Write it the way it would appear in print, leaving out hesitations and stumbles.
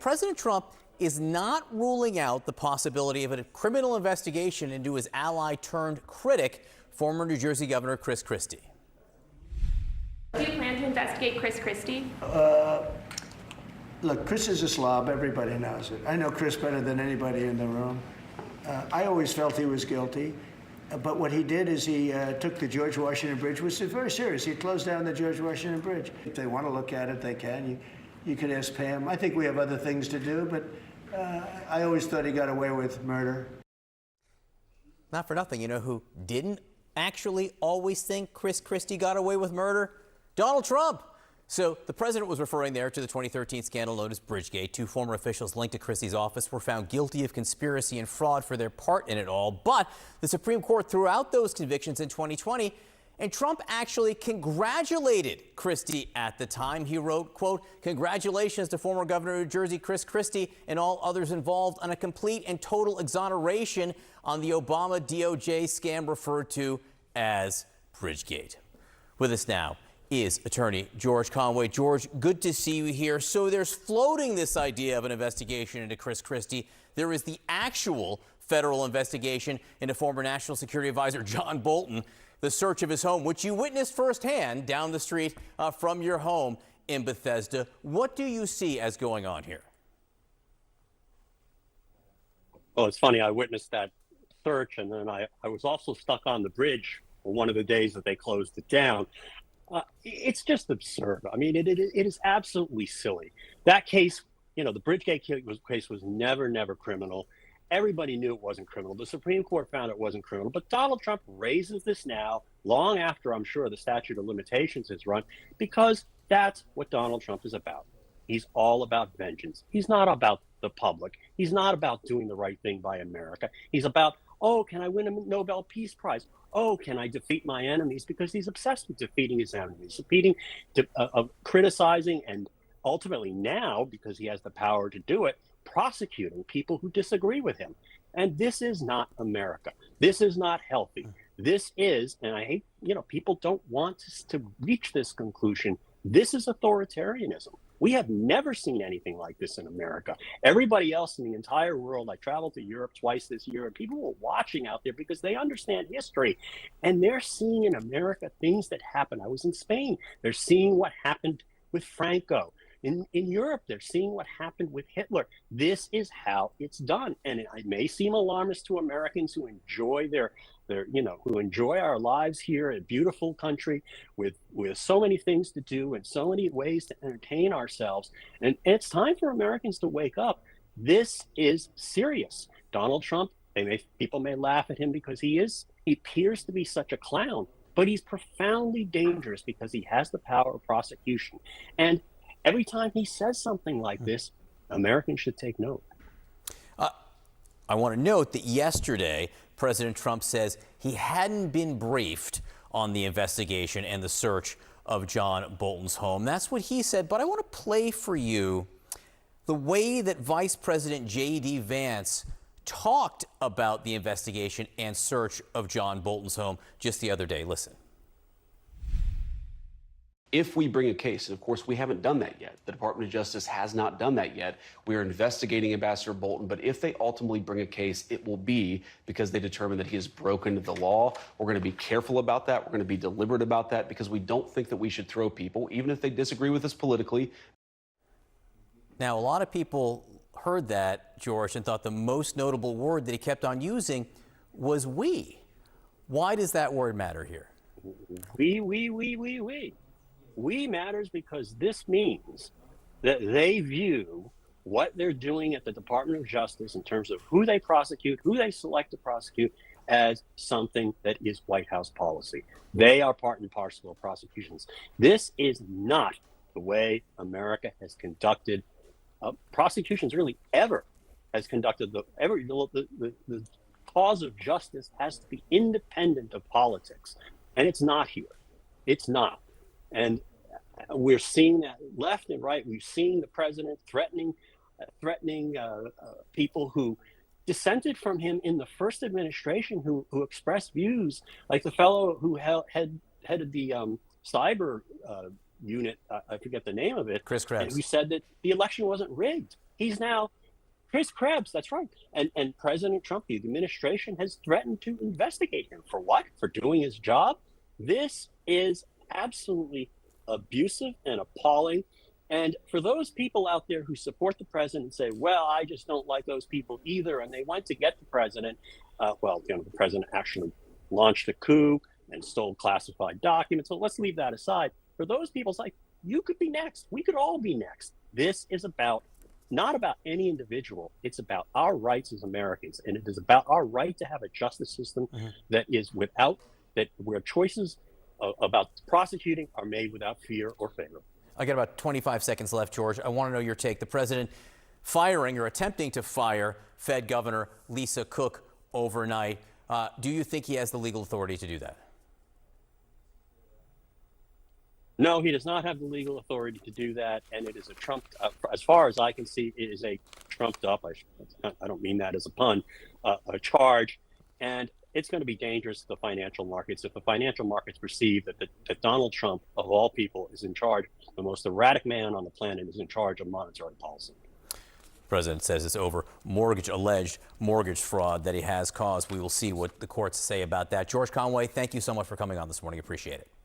President Trump is not ruling out the possibility of a criminal investigation into his ally turned critic, former New Jersey Governor Chris Christie. Do you plan to investigate Chris Christie? Look, Chris is a slob. Everybody knows it. I know Chris better than anybody in the room. I always felt he was guilty. But what he did is he took the George Washington Bridge, which is very serious. He closed down the George Washington Bridge. If they want to look at it, they can. You could ask Pam. I think we have other things to do, but I always thought he got away with murder. Not for nothing. You know who didn't actually always think Chris Christie got away with murder? Donald Trump. So the president was referring there to the 2013 scandal known as Bridgegate. Two former officials linked to Christie's office were found guilty of conspiracy and fraud for their part in it all. But the Supreme Court threw out those convictions in 2020, and Trump actually congratulated Christie at the time. He wrote, quote, "Congratulations to former Governor of New Jersey Chris Christie and all others involved on a complete and total exoneration on the Obama DOJ scam referred to as Bridgegate." With us now is attorney George Conway. George, good to see you here. So there's floating this idea of an investigation into Chris Christie. There is the actual federal investigation into former National Security Advisor John Bolton, the search of his home, which you witnessed firsthand down the street from your home in Bethesda. What do you see as going on here? Well, it's funny. I witnessed that search, and then I was also stuck on the bridge on one of the days that they closed it down. It's just absurd. I mean, it is absolutely silly. That case, you know, the Bridgegate case was never criminal. Everybody knew it wasn't criminal. The Supreme Court found it wasn't criminal. But Donald Trump raises this now, long after, I'm sure, the statute of limitations has run, because that's what Donald Trump is about. He's all about vengeance. He's not about the public. He's not about doing the right thing by America. He's about, oh, can I win a Nobel Peace Prize? Oh, can I defeat my enemies? Because he's obsessed with defeating his enemies, criticizing, and ultimately now, because he has the power to do it, prosecuting people who disagree with him. And this is not America. This is not healthy. This is, and I hate, you know, people don't want to reach this conclusion. This is authoritarianism. We have never seen anything like this in America. Everybody else in the entire world, I traveled to Europe twice this year, and people were watching out there because they understand history. And they're seeing in America things that happen. I was in Spain. They're seeing what happened with Franco. In Europe, they're seeing what happened with Hitler. This is how it's done. And it may seem alarmist to Americans who enjoy who enjoy our lives here, a beautiful country with so many things to do and so many ways to entertain ourselves. And it's time for Americans to wake up. This is serious. Donald Trump, people may laugh at him because he appears to be such a clown, but he's profoundly dangerous because he has the power of prosecution. And every time he says something like this, Americans should take note. I want to note that yesterday, President Trump says he hadn't been briefed on the investigation and the search of John Bolton's home. That's what he said. But I want to play for you the way that Vice President J.D. Vance talked about the investigation and search of John Bolton's home just the other day. Listen. If we bring a case, and of course we haven't done that yet, the Department of Justice has not done that yet. We are investigating Ambassador Bolton, but if they ultimately bring a case, it will be because they determine that he has broken the law. We're going to be careful about that. We're going to be deliberate about that because we don't think that we should throw people, even if they disagree with us politically. Now, a lot of people heard that, George, and thought the most notable word that he kept on using was we. Why does that word matter here? We. We matters because this means that they view what they're doing at the Department of Justice in terms of who they prosecute, who they select to prosecute, as something that is White House policy. They are part and parcel of prosecutions. This is not the way America has conducted prosecutions, really ever has conducted. The cause of justice has to be independent of politics, and it's not here. It's not. And we're seeing that left and right. We've seen the president threatening people who dissented from him in the first administration, who expressed views, like the fellow who headed the cyber unit, I forget the name of it, Chris Christie, and who said that the election wasn't rigged. He's now Chris Krebs, that's right. And President Trump, the administration, has threatened to investigate him. For what? For doing his job? This is absolutely abusive and appalling. And for those people out there who support the president and say, well, I just don't like those people either, and they went to get the president, the president actually launched a coup and stole classified documents. So let's leave that aside. For those people, it's like, you could be next. We could all be next. This is not about any individual. It's about our rights as Americans. And it is about our right to have a justice system that is where choices about prosecuting are made without fear or favor. I got about 25 seconds left, George. I want to know your take. The president firing or attempting to fire Fed Governor Lisa Cook overnight. Do you think he has the legal authority to do that? No, he does not have the legal authority to do that, and it is a trumped up, as far as I can see, it is a trumped up, I don't mean that as a pun, a charge, and it's going to be dangerous to the financial markets. If the financial markets perceive that Donald Trump, of all people, is in charge, the most erratic man on the planet is in charge of monetary policy. The president says it's over alleged mortgage fraud that he has caused. We will see what the courts say about that. George Conway, thank you so much for coming on this morning. Appreciate it.